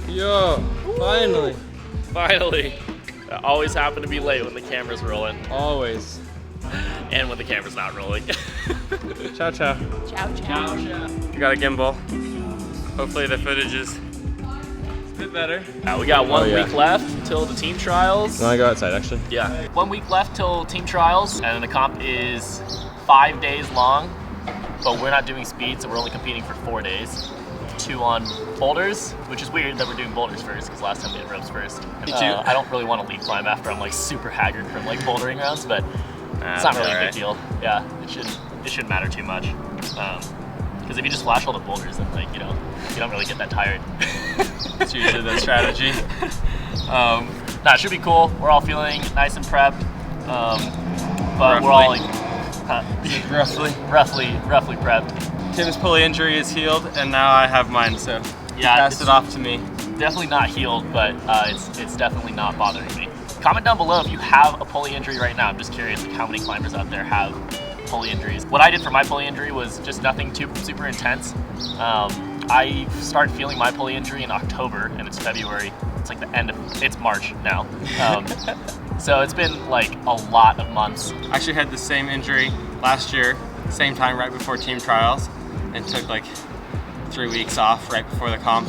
Yo, finally. Finally. I always happen to be late when the camera's rolling. Always. And when the camera's not rolling. Ciao, ciao. Ciao, ciao. We got a gimbal. Hopefully the footage is a bit better. We got one week left till the team trials. You wanna go outside, actually? Yeah. 1 week left till team trials, and then the comp is 5 days long, but we're not doing speed, so we're only competing for 4 days. 2 on boulders, which is weird that we're doing boulders first, because last time we did ropes first. Me too. I don't really want to lead climb after I'm like super haggard from like bouldering rounds, but it's not really a big deal. Yeah, it shouldn't matter too much. Because if you just flash all the boulders, then like, you don't really get that tired. That's usually the strategy. Nah, it should be cool. We're all feeling nice and prepped. But we're all like roughly prepped. Tim's pulley injury is healed, and now I have mine, so yeah, pass it off to me. Definitely not healed, but it's definitely not bothering me. Comment down below if you have a pulley injury right now. I'm just curious, like, how many climbers out there have pulley injuries. What I did for my pulley injury was just nothing too super intense. I started feeling my pulley injury in October, and it's February. It's like it's March now. So it's been like a lot of months. I actually had the same injury last year, same time right before team trials, and took like 3 weeks off right before the comp.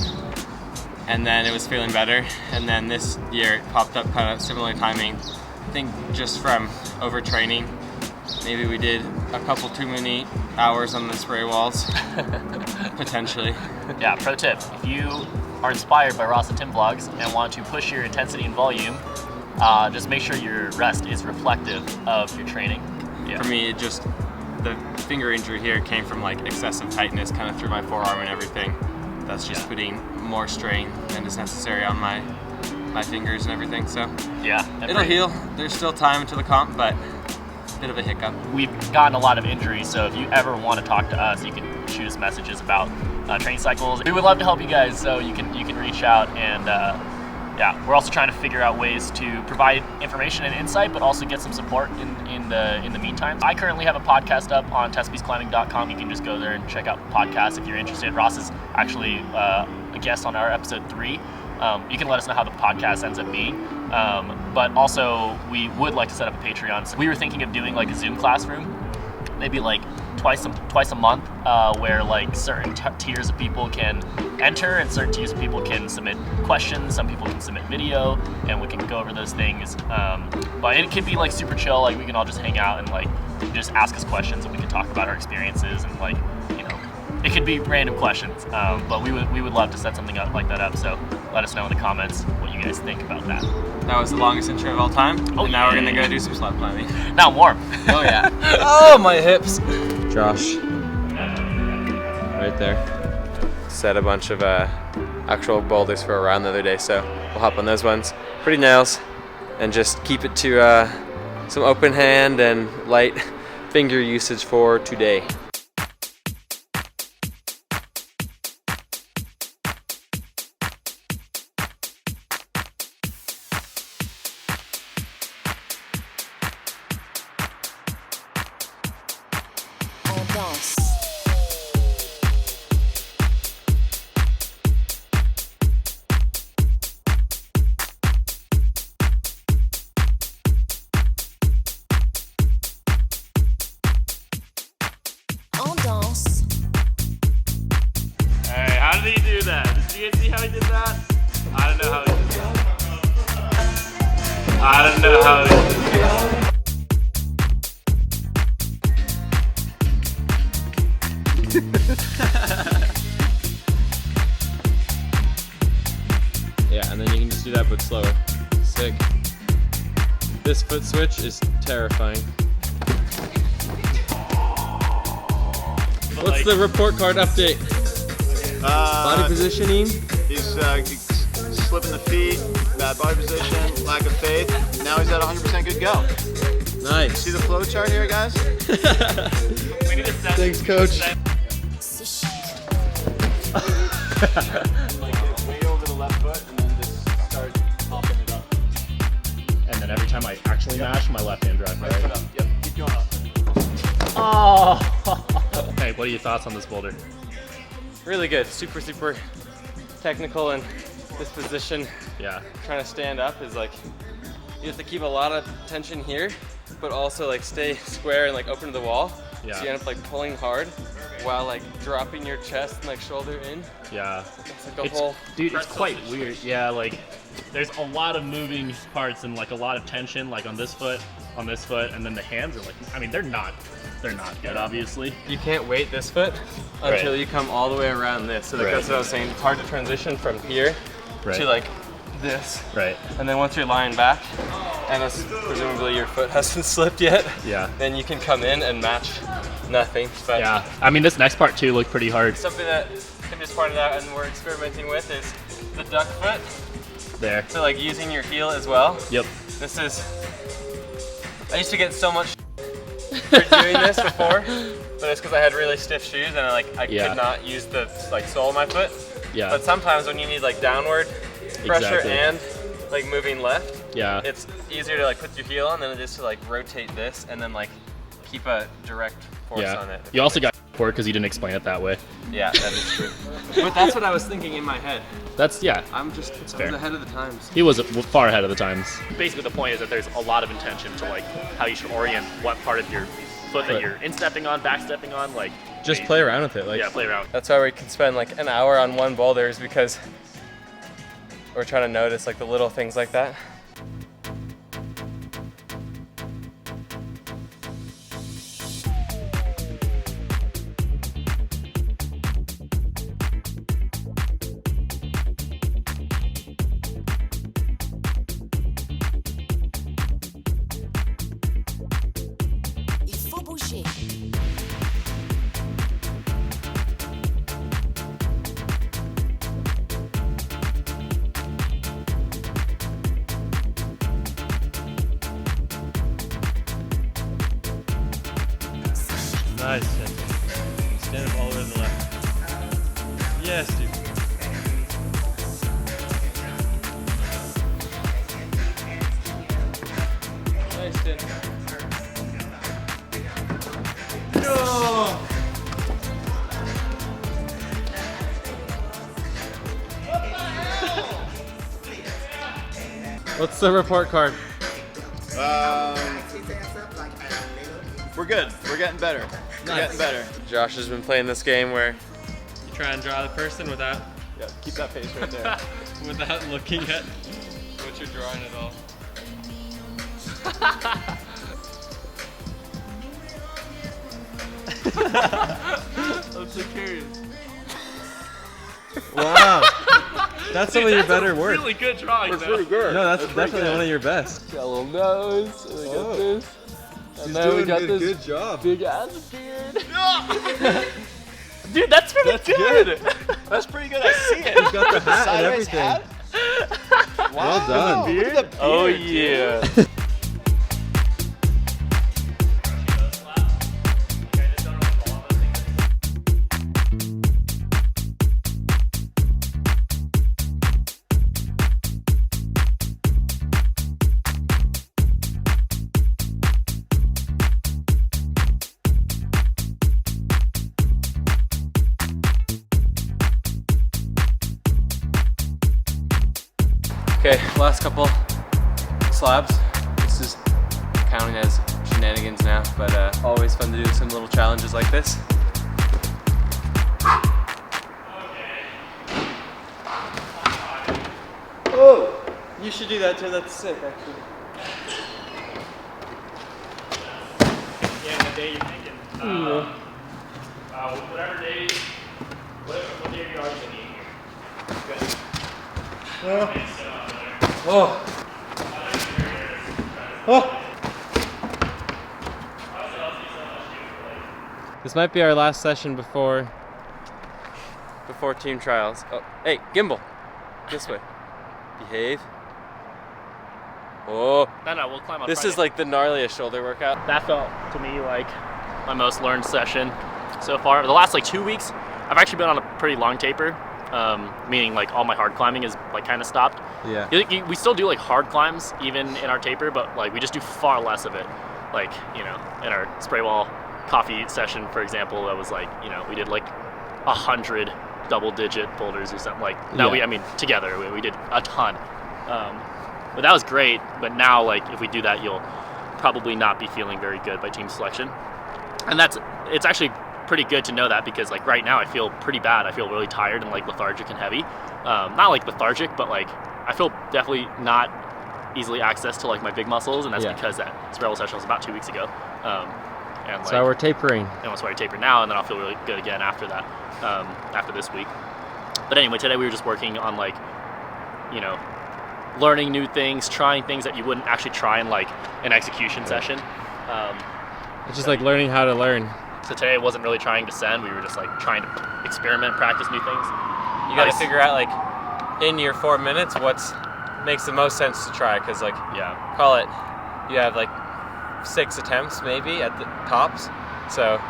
And then it was feeling better. And then this year it popped up kind of similar timing. I think just from overtraining. Maybe we did a couple too many hours on the spray walls, potentially. Yeah, pro tip, if you are inspired by Ross and Tim vlogs and want to push your intensity and volume, just make sure your rest is reflective of your training. Yeah. For me, the finger injury here came from like excessive tightness kind of through my forearm and everything. That's just putting more strain than is necessary on my fingers and everything, so yeah, it'll heal. There's still time until the comp, but bit of a hiccup. We've gotten a lot of injuries, so if you ever want to talk to us, you can shoot us messages about training cycles. We would love to help you guys, so you can reach out, and yeah, we're also trying to figure out ways to provide information and insight, but also get some support in the meantime. I currently have a podcast up on testpiececlimbing.com. You can just go there and check out the podcast if you're interested. Ross is actually a guest on our episode 3. You can let us know how the podcast ends up being. But also, we would like to set up a Patreon. So we were thinking of doing like a Zoom classroom, maybe like twice a month, where like certain tiers of people can enter and certain tiers of people can submit questions. Some people can submit video, and we can go over those things. But it can be like super chill. Like we can all just hang out and like just ask us questions, and we can talk about our experiences and like, it could be random questions. But we would love to set something up like that up. So let us know in the comments what you guys think about that. That was the longest intro of all time. Oh, and now we're gonna go do some slab climbing. Now I'm warm. Oh yeah. Oh, my hips. Josh, right there. Set a bunch of actual boulders for a round the other day, so we'll hop on those ones. Pretty nails, and just keep it to some open hand and light finger usage for today. Hey, how did he do that? Did you guys see how he did that? I don't know how he did that. I don't know how he did that. Yeah, and then you can just do that but slower. Sick. This foot switch is terrifying. What's the report card update? Body positioning? He's slipping the feet, bad body position, lack of faith. Now he's at 100% good go. Nice. See the flow chart here, guys? We need to set, thanks, coach. Like way over the left foot and then just start popping it up. and every time I actually mash, my left hand drive right. Foot up. Yep, keep going up. Oh! Hey, what are your thoughts on this boulder? Really good, super technical, and this position, Yeah. trying to stand up is like, you have to keep a lot of tension here, but also like stay square and like open to the wall. Yeah. So you end up like pulling hard while like dropping your chest and like shoulder in. Yeah. It's like a whole. Dude, it's quite weird. Yeah, like there's a lot of moving parts and like a lot of tension, like on this foot, and then the hands are like, I mean, they're not good, obviously. You can't weight this foot until you come all the way around this. So like that's what I was saying. It's hard to transition from here to like this. Right. And then once you're lying back, and presumably your foot hasn't slipped yet, Yeah. then you can come in and match nothing. But Yeah. I mean, this next part too looked pretty hard. something that Tim just pointed out and we're experimenting with is the duck foot. There. So like using your heel as well. Yep. This is, I used to get so much for doing this before, but it's because I had really stiff shoes and I could not use the like sole of my foot. Yeah. But sometimes when you need like downward pressure Exactly. and like moving left, Yeah. it's easier to like put your heel on than it is to like rotate this and then like keep a direct force on it. You also got poor because you didn't explain it that way. Yeah, that is true. But that's what I was thinking in my head. That's, yeah. I was fair. ahead of the times. He was far ahead of the times. Basically, the point is that there's a lot of intention to like how you should orient what part of your foot that you're instepping on, backstepping on, like. Just play around with it. Like, Yeah, play around. That's why we can spend like an hour on one boulder, is because we're trying to notice like the little things like that. Il faut bouger. Nice. Stand up all the way to the left. Yes, dude. Nice, dude. No! What's the report card? We're good. We're getting better. We're getting better. Josh has been playing this game where you try and draw the person without Yeah, keep that face right there. without looking at what you're drawing at all. I'm so curious. Wow, that's some of your better work. Really good drawing, though. good. No, that's definitely one of your best. Got a little nose, and we got this. And then we got this good job. big ass beard. Dude, that's pretty good. That's pretty good. I see it. He's got the hat and Sideways everything. hat? Well done. Look at the beard, Oh dude. yeah. Okay, last couple slabs. This is counting as shenanigans now, but always fun to do some little challenges like this. Oh, you should do that too. That's sick, actually. Yeah, the day you're thinking. Whatever day, what day are you always in here? Good. Oh. Oh. This might be our last session before team trials. Oh, hey, gimbal, this way. Behave. Oh. No, we'll climb on This Friday. is like the gnarliest shoulder workout. That felt to me like my most learned session so far. The last like 2 weeks, I've actually been on a pretty long taper, meaning like all my hard climbing is like kind of stopped. Yeah. We still do like hard climbs even in our taper, but like we just do far less of it. Like, you know, in our spray wall coffee session, for example, that was like, you know, we did like 100 double-digit boulders or something. Like, together we did a ton. But that was great. But now, like, if we do that, you'll probably not be feeling very good by team selection. And it's actually pretty good to know that, because like right now I feel pretty bad. I feel really tired and like lethargic and heavy. Not like lethargic, but like I feel definitely not easily accessed to like my big muscles, and that's because that spiral session was about 2 weeks ago. And so we're tapering. And that's why I taper now, and then I'll feel really good again after that, after this week. But anyway, today we were just working on like, you know, learning new things, trying things that you wouldn't actually try in like an execution session. It's just like learning how to learn. So today I wasn't really trying to send. We were just like trying to experiment, practice new things. You got to figure out like in your 4 minutes what's makes the most sense to try, because like call it, you have like 6 attempts maybe at the tops. So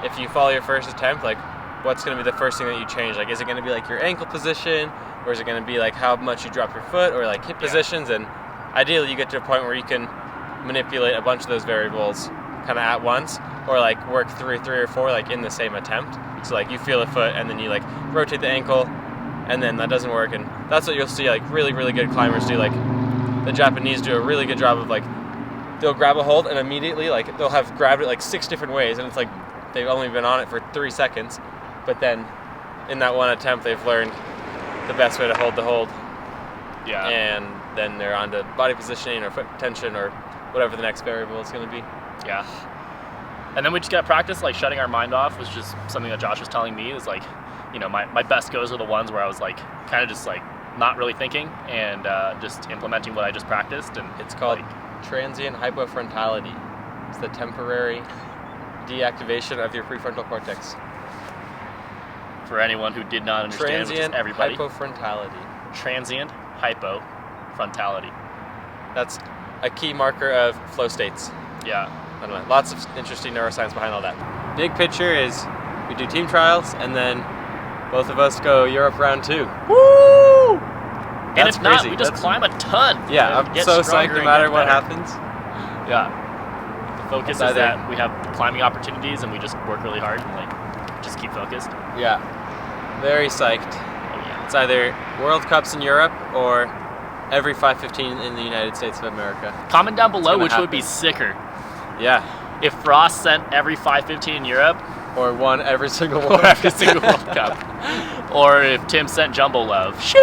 if you follow your first attempt, like what's going to be the first thing that you change? Like, is it going to be like your ankle position, or is it going to be like how much you drop your foot, or like hip positions? And ideally you get to a point where you can manipulate a bunch of those variables kind of at once, or like work through 3 or 4 like in the same attempt. So like you feel a foot and then you like rotate the ankle, and then that doesn't work. And that's what you'll see like really, really good climbers do. Like the Japanese do a really good job of like, they'll grab a hold and immediately like they'll have grabbed it like 6 different ways, and it's like they've only been on it for 3 seconds, but then in that one attempt they've learned the best way to hold the hold. Yeah. And then they're on to body positioning or foot tension or whatever the next variable is going to be. Yeah. And then we just got to practice like shutting our mind off, which is something that Josh was telling me is like, you know, my best goes are the ones where I was like kind of just like not really thinking and just implementing what I just practiced. And it's called like, transient hypofrontality. It's the temporary deactivation of your prefrontal cortex. For anyone who did not understand, transient which is everybody. Hypofrontality. Transient hypofrontality. That's a key marker of flow states. Yeah. I don't know. Lots of interesting neuroscience behind all that. Big picture is we do team trials, and then both of us go Europe round 2. Woo! And That's if not, crazy. we just climb a ton. Yeah, and I'm get so stronger psyched no and matter get what better. happens. Yeah. The focus is that we have climbing opportunities and we just work really hard and like just keep focused. Yeah. Very psyched. Oh yeah. It's either World Cups in Europe or every 5:15 in the United States of America. Comment down below which happen. would be sicker. Yeah. If Frost sent every 5:15 in Europe, Or won every single World or every Cup. single World Cup, or if Tim sent Jumbo Love. Shoo!